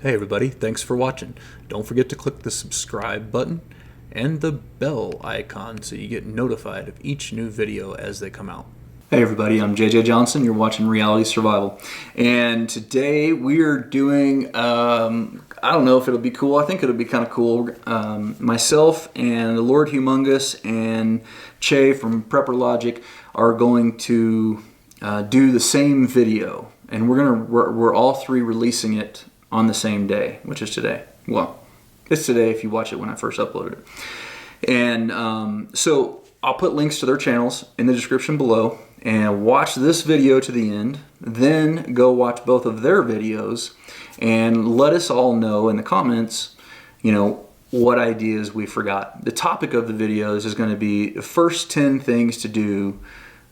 Hey everybody, thanks for watching. Don't forget to click the subscribe button and the bell icon so you get notified of each new video as they come out. Hey everybody, I'm JJ Johnson. You're watching Reality Survival. And today we are doing, I don't know if it'll be cool. I think it'll be kind of cool. Myself and the Lord Humongous and Che from Prepper Logic are going to do the same video. And we're all three releasing it on the same day, which is today. Well, it's today if you watch it when I first uploaded it. And so I'll put links to their channels in the description below, and watch this video to the end, then go watch both of their videos, and let us all know in the comments, what ideas we forgot. The topic of the videos is going to be the first 10 things to do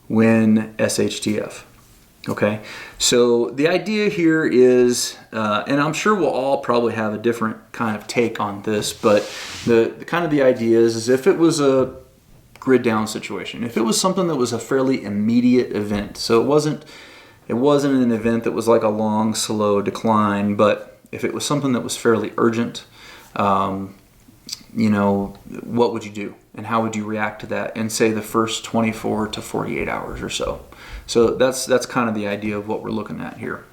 when SHTF. Okay, so the idea here is, and I'm sure we'll all probably have a different kind of take on this, but the idea is if it was a grid down situation, if it was something that was a fairly immediate event, so it wasn't an event that was like a long, slow decline, but if it was something that was fairly urgent, what would you do? And how would you react to that in, say, the first 24 to 48 hours or so? So that's kind of the idea of what we're looking at here.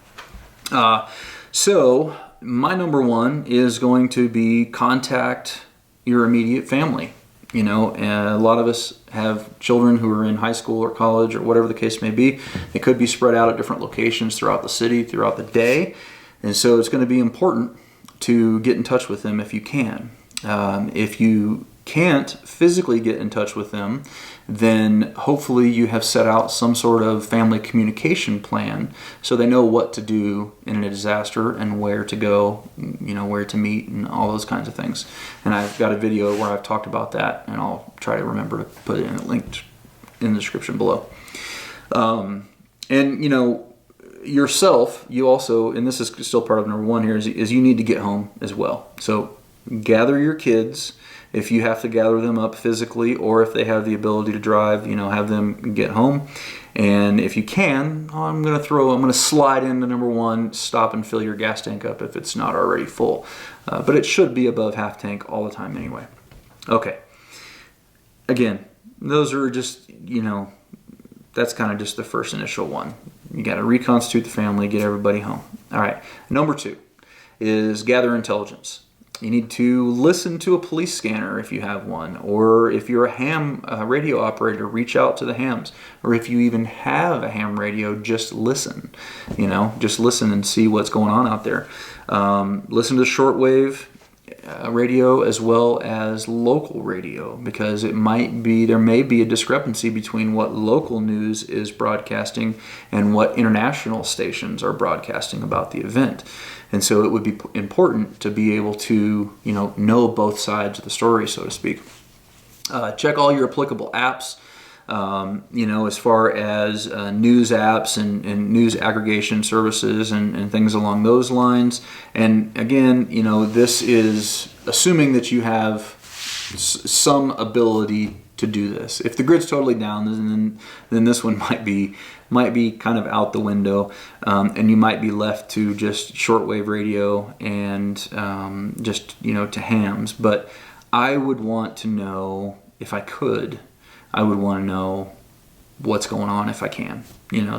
So my number one is going to be contact your immediate family. And a lot of us have children who are in high school or college or whatever the case may be. They could be spread out at different locations throughout the city, throughout the day. And so it's going to be important to get in touch with them if you can. If you can't physically get in touch with them, then hopefully you have set out some sort of family communication plan so they know what to do in a disaster and where to go, where to meet and all those kinds of things. And I've got a video where I've talked about that, and I'll try to remember to put it in a link in the description below. Yourself, you also, and this is still part of number one here, is you need to get home as well. So gather your kids. If you have to gather them up physically, or if they have the ability to drive, have them get home. And if you can, I'm going to slide into number one, stop and fill your gas tank up if it's not already full. But it should be above half tank all the time anyway. Okay. Again, those are just, that's kind of just the first initial one. You got to reconstitute the family, get everybody home. All right. Number two is gather intelligence. You need to listen to a police scanner if you have one, or if you're a ham radio operator, reach out to the hams, or if you even have a ham radio, just listen. Just listen and see what's going on out there. Listen to shortwave radio as well as local radio, because there may be a discrepancy between what local news is broadcasting and what international stations are broadcasting about the event. And so it would be important to be able to, know both sides of the story, so to speak. Check all your applicable apps, as far as news apps and news aggregation services and things along those lines. And again, this is assuming that you have some ability to do this. If the grid's totally down, then this one might be kind of out the window, and you might be left to just shortwave radio and to hams. But I would want to know, if I could, I would want to know what's going on if I can.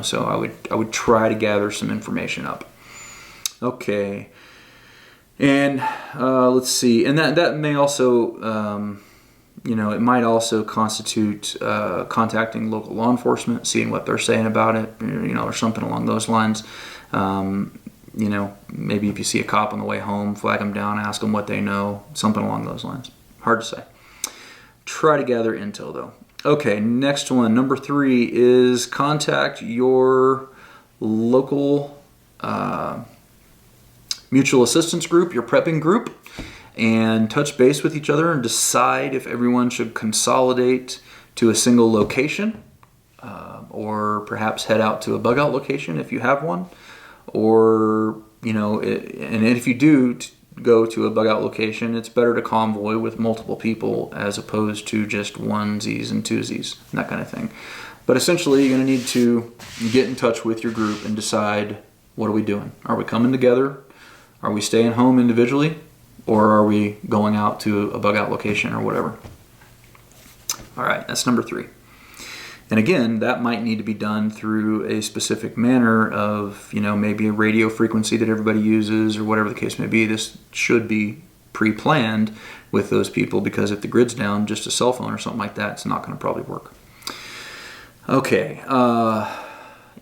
So I would try to gather some information up. Okay, and let's see, and that may also. It might also constitute contacting local law enforcement, seeing what they're saying about it, or something along those lines. Maybe if you see a cop on the way home, flag them down, ask them what they know, something along those lines. Hard to say. Try to gather intel, though. Okay, next one, number 3, is contact your local mutual assistance group, your prepping group, and touch base with each other and decide if everyone should consolidate to a single location, or perhaps head out to a bug out location if you have one, or and if you do go to a bug out location, it's better to convoy with multiple people as opposed to just onesies and twosies, that kind of thing. But essentially, you're going to need to get in touch with your group and decide, what are we doing? Are we coming together? Are we staying home individually, or are we going out to a bug out location or whatever? All right, that's number 3. And again, that might need to be done through a specific manner of, maybe a radio frequency that everybody uses or whatever the case may be. This should be pre-planned with those people, because if the grid's down, just a cell phone or something like that, it's not going to probably work. Okay,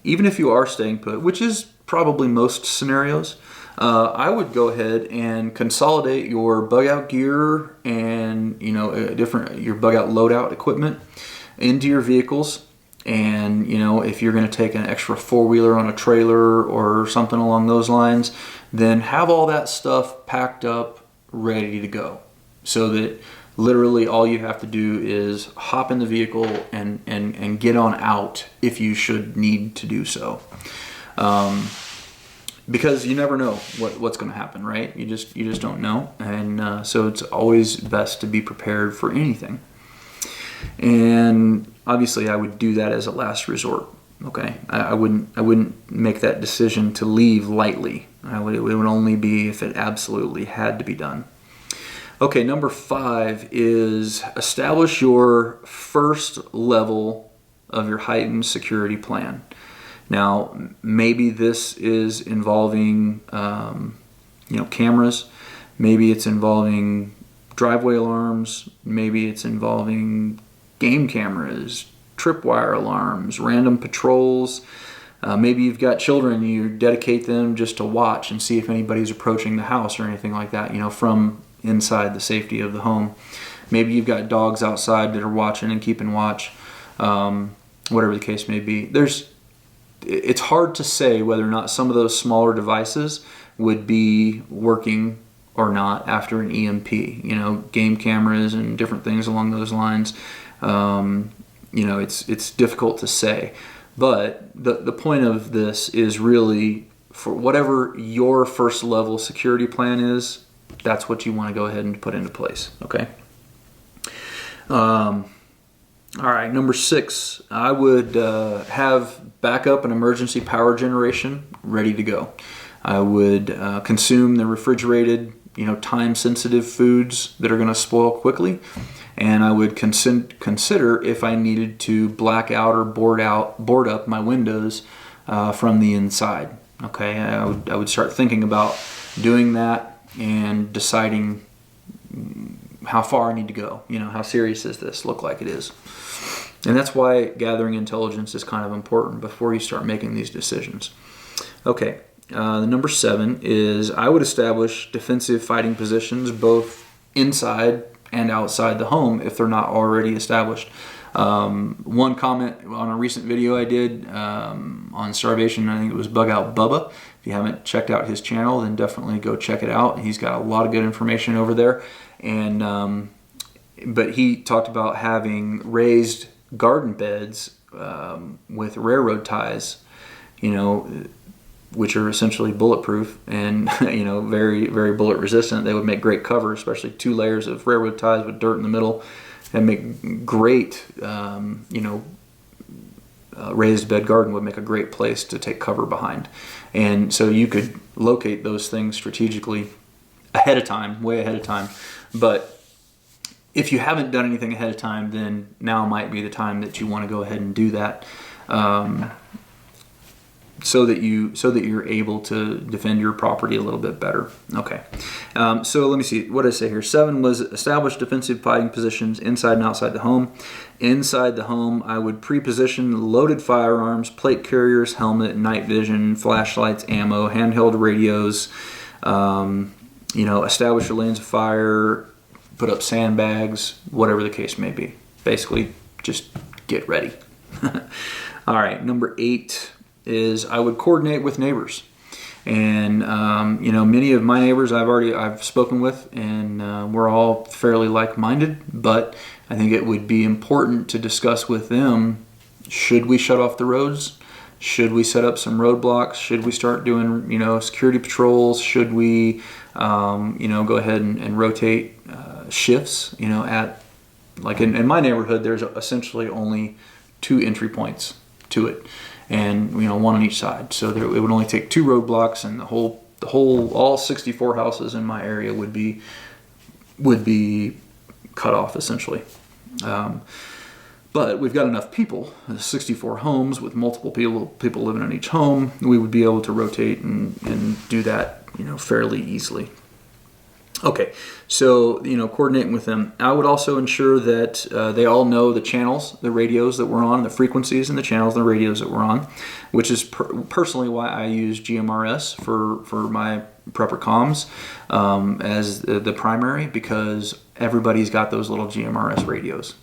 even if you are staying put, which is probably most scenarios, I would go ahead and consolidate your bug out gear and your bug out loadout equipment into your vehicles. And if you're going to take an extra 4-wheeler on a trailer or something along those lines, then have all that stuff packed up, ready to go, so that literally all you have to do is hop in the vehicle and get on out if you should need to do so. Because you never know what's going to happen, right? You just don't know, and so it's always best to be prepared for anything. And obviously, I would do that as a last resort. Okay, I wouldn't make that decision to leave lightly. It would only be if it absolutely had to be done. Okay, number 5 is establish your first level of your heightened security plan. Now, maybe this is involving, cameras. Maybe it's involving driveway alarms. Maybe it's involving game cameras, tripwire alarms, random patrols. Maybe you've got children, you dedicate them just to watch and see if anybody's approaching the house or anything like that, from inside the safety of the home. Maybe you've got dogs outside that are watching and keeping watch, whatever the case may be. It's hard to say whether or not some of those smaller devices would be working or not after an EMP, game cameras and different things along those lines. It's difficult to say, but the point of this is really, for whatever your first level security plan is, that's what you want to go ahead and put into place. Okay. All right, number 6, I would have backup and emergency power generation ready to go. I would consume the refrigerated, time-sensitive foods that are going to spoil quickly, and I would consider if I needed to black out or board up my windows from the inside. Okay, I would start thinking about doing that and deciding how far I need to go. How serious does this look like it is? And that's why gathering intelligence is kind of important before you start making these decisions. Okay, the number 7 is I would establish defensive fighting positions both inside and outside the home if they're not already established. One comment on a recent video I did on starvation, I think it was Bug Out Bubba. If you haven't checked out his channel, then definitely go check it out. He's got a lot of good information over there. And but he talked about having raised garden beds with railroad ties, which are essentially bulletproof and very, very bullet resistant. They would make great cover, especially 2 layers of railroad ties with dirt in the middle, and make great, raised bed garden would make a great place to take cover behind. And so you could locate those things strategically ahead of time, way ahead of time. But if you haven't done anything ahead of time, then now might be the time that you want to go ahead and do that, so that you're able to defend your property a little bit better. Okay, so let me see. What did I say here? 7 was establish defensive fighting positions inside and outside the home. Inside the home, I would pre-position loaded firearms, plate carriers, helmet, night vision, flashlights, ammo, handheld radios. Establish your lanes of fire, put up sandbags, whatever the case may be. Basically, just get ready. All right, number 8 is I would coordinate with neighbors. And, many of my neighbors I've spoken with, and we're all fairly like-minded, but I think it would be important to discuss with them, should we shut off the roads? Should we set up some roadblocks? Should we start doing, security patrols? Should we, go ahead and rotate shifts, at, like in my neighborhood, there's essentially only 2 entry points to it, and, 1 on each side. So it would only take 2 roadblocks, and the whole all 64 houses in my area would be cut off essentially. But we've got enough people, 64 homes with multiple people living in each home. We would be able to rotate and do that, fairly easily. Okay, so, coordinating with them. I would also ensure that they all know the channels, the radios that we're on, the frequencies and the channels and the radios that we're on, which is personally why I use GMRS for my prepper comms as the primary, because everybody's got those little GMRS radios,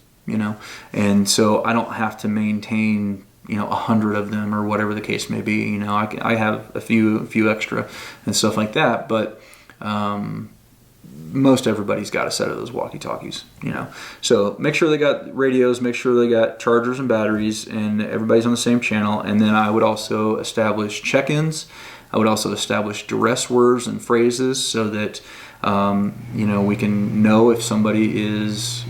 and so I don't have to maintain 100 of them or whatever the case may be. I have a few extra and stuff like that, but most everybody's got a set of those walkie-talkies, So make sure they got radios, make sure they got chargers and batteries, and everybody's on the same channel. And then I would also establish check-ins. I would also establish duress words and phrases so that we can know if somebody is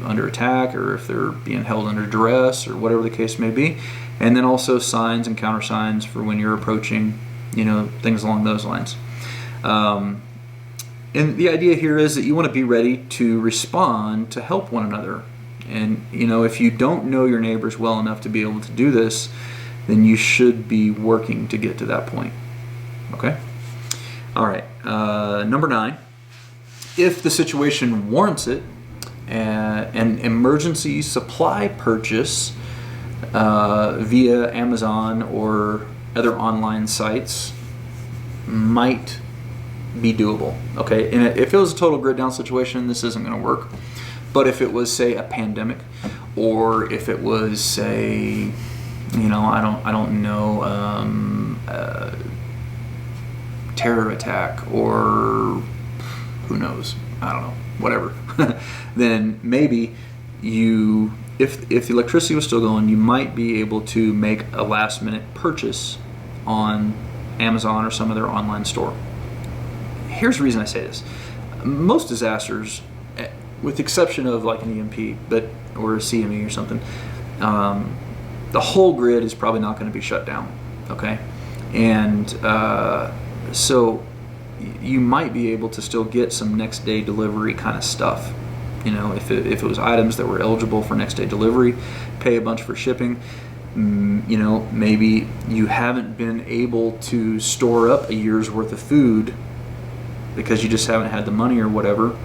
under attack or if they're being held under duress or whatever the case may be. And then also signs and countersigns for when you're approaching, things along those lines. And the idea here is that you want to be ready to respond to help one another. And, if you don't know your neighbors well enough to be able to do this, then you should be working to get to that point. Okay? All right. Number 9. If the situation warrants it, an emergency supply purchase via Amazon or other online sites might be doable. Okay, and if it was a total grid down situation, this isn't going to work. But if it was, say, a pandemic, or if it was, say, I don't know, terror attack, or who knows, I don't know, whatever, then maybe if the electricity was still going, you might be able to make a last minute purchase on Amazon or some other online store. Here's the reason I say this. Most disasters, with the exception of like an EMP or a CME or something, the whole grid is probably not going to be shut down. Okay? And so you might be able to still get some next day delivery kind of stuff. If it was items that were eligible for next day delivery, pay a bunch for shipping. Maybe you haven't been able to store up a year's worth of food because you just haven't had the money or whatever.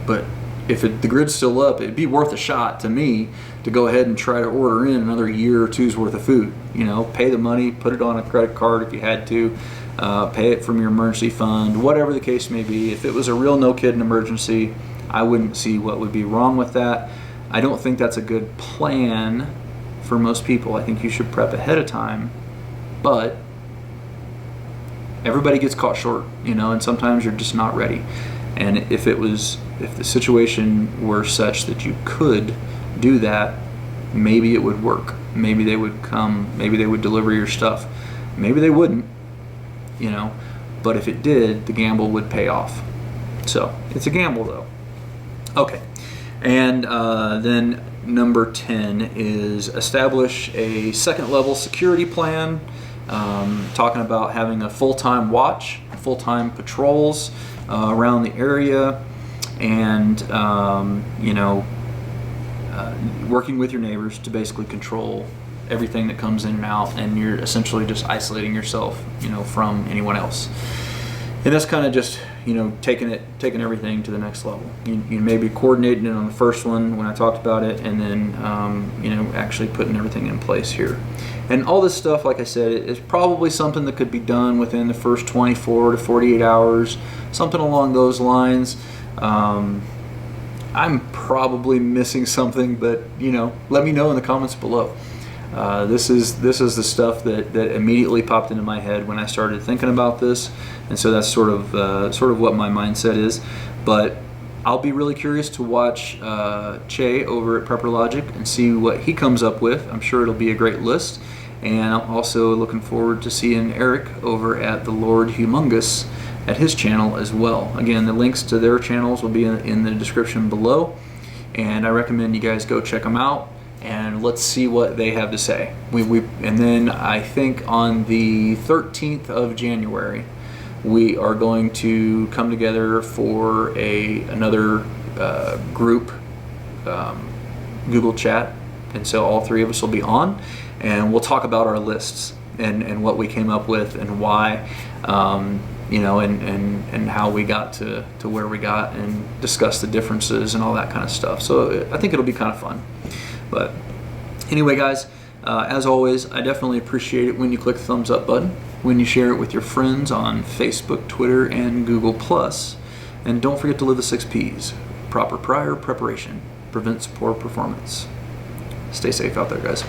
But if the grid's still up, it'd be worth a shot to me to go ahead and try to order in another year or two's worth of food. Pay the money, put it on a credit card if you had to, pay it from your emergency fund, whatever the case may be. If it was a real no-kidding emergency, I wouldn't see what would be wrong with that. I don't think that's a good plan for most people. I think you should prep ahead of time, but everybody gets caught short, and sometimes you're just not ready. And if the situation were such that you could do that, maybe it would work. Maybe they would come, maybe they would deliver your stuff. Maybe they wouldn't, but if it did, the gamble would pay off. So it's a gamble though. Okay. And then number 10 is establish a second level security plan. Talking about having a full-time watch, full-time patrols around the area, and working with your neighbors to basically control everything that comes in and out, and you're essentially just isolating yourself, from anyone else. And that's kind of just, taking everything to the next level. You may be coordinating it on the first one when I talked about it, and then actually putting everything in place here. And all this stuff, like I said, is probably something that could be done within the first 24 to 48 hours, something along those lines. I'm probably missing something, but let me know in the comments below. This is the stuff that immediately popped into my head when I started thinking about this, and so that's sort of what my mindset is. But I'll be really curious to watch Che over at Prepper Logic and see what he comes up with. I'm sure it'll be a great list, and I'm also looking forward to seeing Eric over at the Lord Humongous at his channel as well. Again, the links to their channels will be in the description below, and I recommend you guys go check them out. And let's see what they have to say. And then I think on the 13th of January, we are going to come together for another group Google chat, and so all three of us will be on, and we'll talk about our lists and what we came up with and why, and how we got to where we got, and discuss the differences and all that kind of stuff. So I think it'll be kind of fun. But anyway, guys, as always, I definitely appreciate it when you click the thumbs up button, when you share it with your friends on Facebook, Twitter, and Google+. And don't forget to live the 6 Ps. Proper prior preparation prevents poor performance. Stay safe out there, guys.